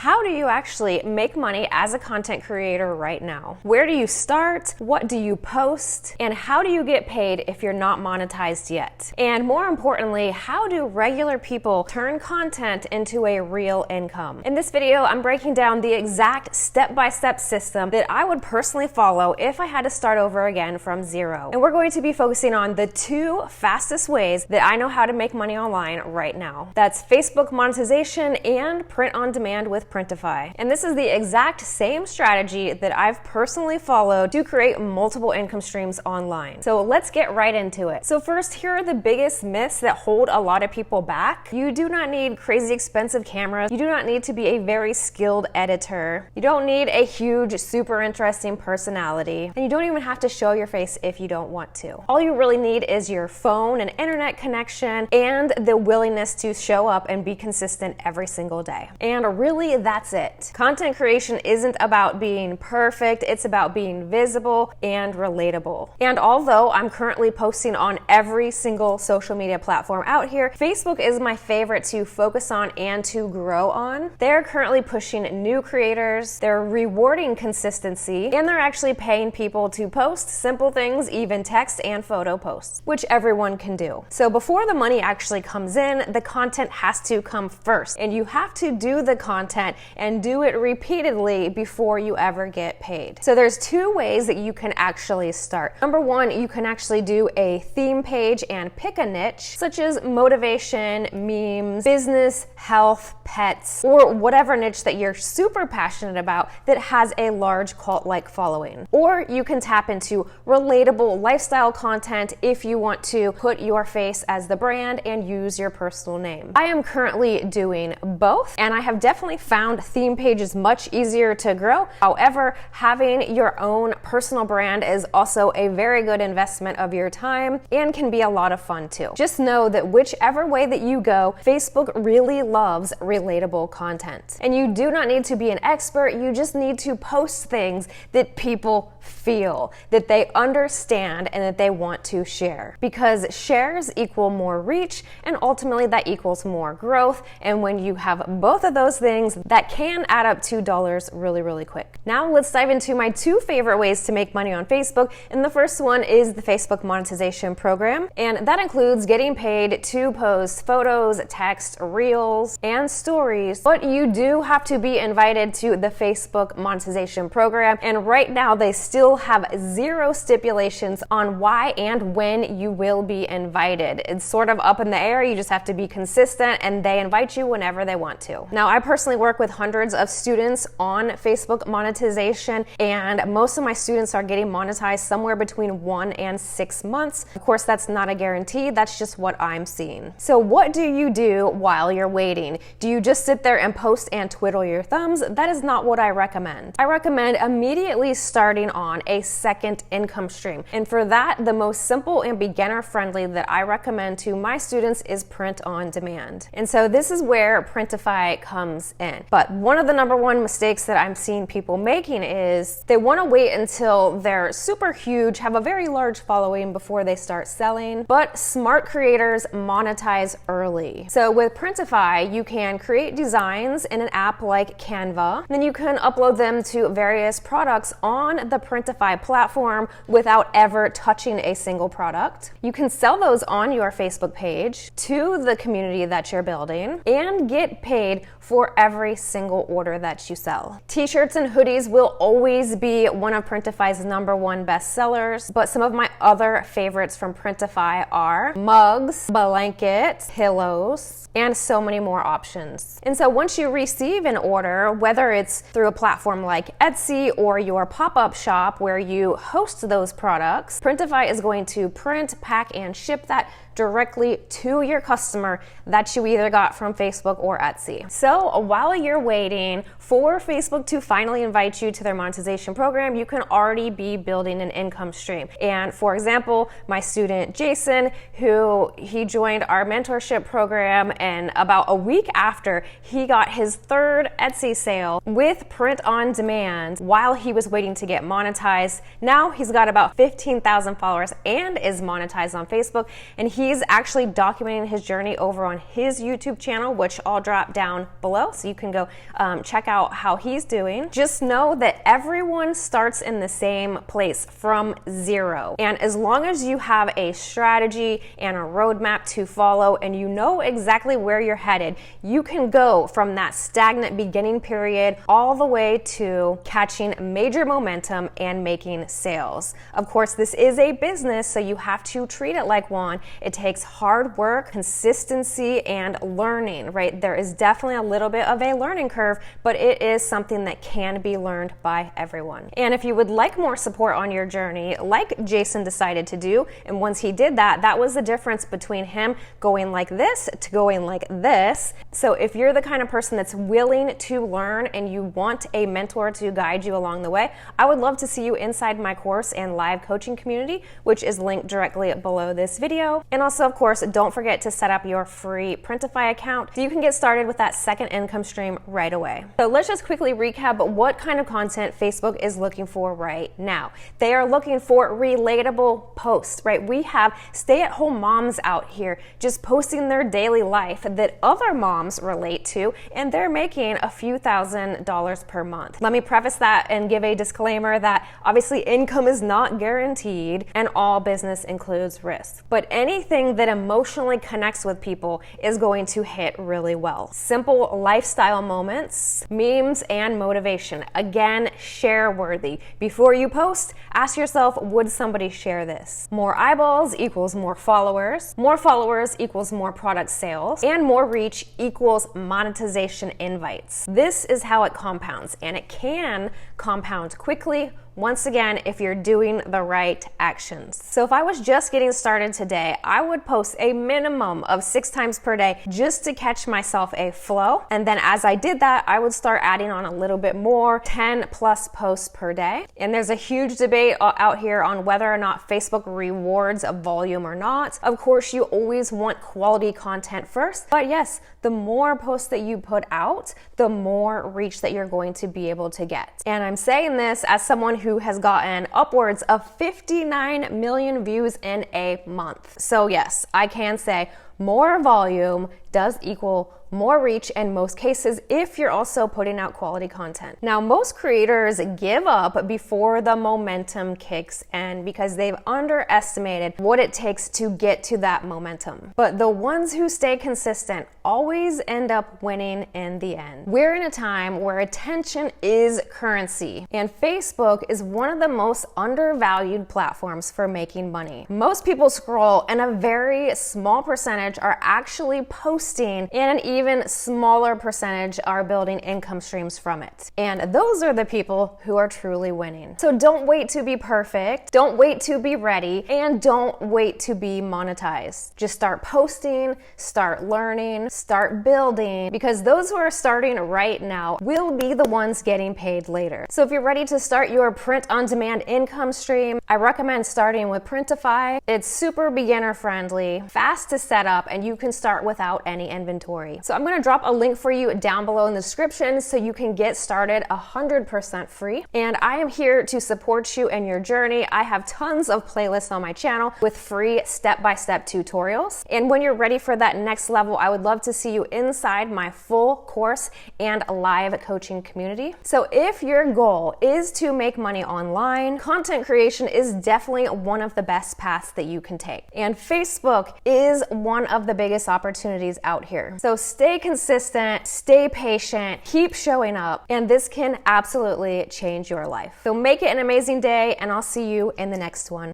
How do you actually make money as a content creator right now? Where do you start? What do you post? And how do you get paid if you're not monetized yet? And more importantly, how do regular people turn content into a real income? In this video, I'm breaking down the exact step-by-step system that I would personally follow if I had to start over again from zero. And we're going to be focusing on the two fastest ways that I know how to make money online right now. That's Facebook monetization and print on demand with Printify. And this is the exact same strategy that I've personally followed to create multiple income streams online. So let's get right into it. So first, here are the biggest myths that hold a lot of people back. You do not need crazy expensive cameras. You do not need to be a very skilled editor. You don't need a huge, super interesting personality. And you don't even have to show your face if you don't want to. All you really need is your phone, an internet connection, and the willingness to show up and be consistent every single day. And really, that's it. Content creation isn't about being perfect, it's about being visible and relatable. And although I'm currently posting on every single social media platform out here, Facebook is my favorite to focus on and to grow on. They're currently pushing new creators, they're rewarding consistency, and they're actually paying people to post simple things, even text and photo posts, which everyone can do. So before the money actually comes in, the content has to come first, and you have to do the content and do it repeatedly before you ever get paid. So there's two ways that you can actually start. Number one, you can actually do a theme page and pick a niche, such as motivation, memes, business, health, pets, or whatever niche that you're super passionate about that has a large cult-like following. Or you can tap into relatable lifestyle content if you want to put your face as the brand and use your personal name. I am currently doing both, and I have definitely found theme pages much easier to grow. However, having your own personal brand is also a very good investment of your time and can be a lot of fun too. Just know that whichever way that you go, Facebook really loves relatable content. And you do not need to be an expert, you just need to post things that people feel, that they understand, and that they want to share. Because shares equal more reach, and ultimately that equals more growth. And when you have both of those things, that can add up to dollars really, really quick. Now let's dive into my two favorite ways to make money on Facebook. And the first one is the Facebook monetization program. And that includes getting paid to post photos, text, reels, and stories. But you do have to be invited to the Facebook monetization program. And right now they still have zero stipulations on why and when you will be invited. It's sort of up in the air. You just have to be consistent, and they invite you whenever they want to. Now, I personally work with hundreds of students on Facebook monetization, and most of my students are getting monetized somewhere between 1 and 6 months. Of course, that's not a guarantee. That's just what I'm seeing. So what do you do while you're waiting? Do you just sit there and post and twiddle your thumbs? That is not what I recommend. I recommend immediately starting on a second income stream. And for that, the most simple and beginner-friendly that I recommend to my students is print on demand. And so this is where Printify comes in. But one of the number one mistakes that I'm seeing people making is they want to wait until they're super huge, have a very large following before they start selling. But smart creators monetize early. So with Printify, you can create designs in an app like Canva. Then you can upload them to various products on the Printify platform without ever touching a single product. You can sell those on your Facebook page to the community that you're building and get paid for every single order that you sell. T-shirts and hoodies will always be one of Printify's number one best sellers, but some of my other favorites from Printify are mugs, blankets, pillows, and so many more options. And so once you receive an order, whether it's through a platform like Etsy or your pop-up shop where you host those products, Printify is going to print, pack, and ship that directly to your customer that you either got from Facebook or Etsy. So while you're waiting for Facebook to finally invite you to their monetization program, you can already be building an income stream. And for for example, my student Jason, who he joined our mentorship program, and about a week after, he got his third Etsy sale with print on demand while he was waiting to get monetized. Now he's got about 15,000 followers and is monetized on Facebook, and he's actually documenting his journey over on his YouTube channel, which I'll drop down below so you can go check out how he's doing. Just know that everyone starts in the same place from zero, and as long as you have a strategy and a roadmap to follow and you know exactly where you're headed, you can go from that stagnant beginning period all the way to catching major momentum and making sales. Of course, this is a business, so you have to treat it like one. It takes hard work, consistency, and learning, right? There is definitely a little bit of a learning curve, but it is something that can be learned by everyone. And if you would like more support on your journey, like Jason decided to do, and once he did that, that was the difference between him going like this to going like this. So if you're the kind of person that's willing to learn and you want a mentor to guide you along the way, I would love to see you inside my course and live coaching community, which is linked directly below this video. And also, of course, don't forget to set up your free Printify account so you can get started with that second income stream right away. So let's just quickly recap what kind of content Facebook is looking for right now. They are looking for relatable posts, right? We have stay-at-home moms out here just posting their daily life that other moms relate to, and they're making a few $1,000s per month. Let me preface that and give a disclaimer that obviously income is not guaranteed and all business includes risk. But anything that emotionally connects with people is going to hit really well. Simple lifestyle moments, memes, and motivation. Again, share worthy. Before you post, ask yourself, would somebody share this? More eyeballs equals more followers equals more product sales, and more reach equals monetization invites. This is how it compounds, and it can compound quickly, once again, if you're doing the right actions. So if I was just getting started today, I would post a minimum of 6 times per day just to catch myself a flow. And then as I did that, I would start adding on a little bit more, 10 plus posts per day. And there's a huge debate out here on whether or not Facebook rewards a volume or not. Of course, you always want quality content first, but yes, the more posts that you put out, the more reach that you're going to be able to get. And I'm saying this as someone who has gotten upwards of 59 million views in a month. So yes, I can say more volume does equal more reach in most cases if you're also putting out quality content. Now, most creators give up before the momentum kicks in because they've underestimated what it takes to get to that momentum. But the ones who stay consistent always end up winning in the end. We're in a time where attention is currency, and Facebook is one of the most undervalued platforms for making money. Most people scroll, and a very small percentage are actually posting, and an even smaller percentage are building income streams from it. And those are the people who are truly winning. So don't wait to be perfect, don't wait to be ready, and don't wait to be monetized. Just start posting, start learning, start building, because those who are starting right now will be the ones getting paid later. So if you're ready to start your print-on-demand income stream, I recommend starting with Printify. It's super beginner friendly, fast to set up, and you can start without any inventory. So I'm going to drop a link for you down below in the description so you can get started 100% free. And I am here to support you in your journey. I have tons of playlists on my channel with free step-by-step tutorials. And when you're ready for that next level, I would love to see you inside my full course and live coaching community. So if your goal is to make money online, content creation is definitely one of the best paths that you can take. And Facebook is one of the biggest opportunities out here. So stay consistent, stay patient, keep showing up, and this can absolutely change your life. So make it an amazing day, and I'll see you in the next one.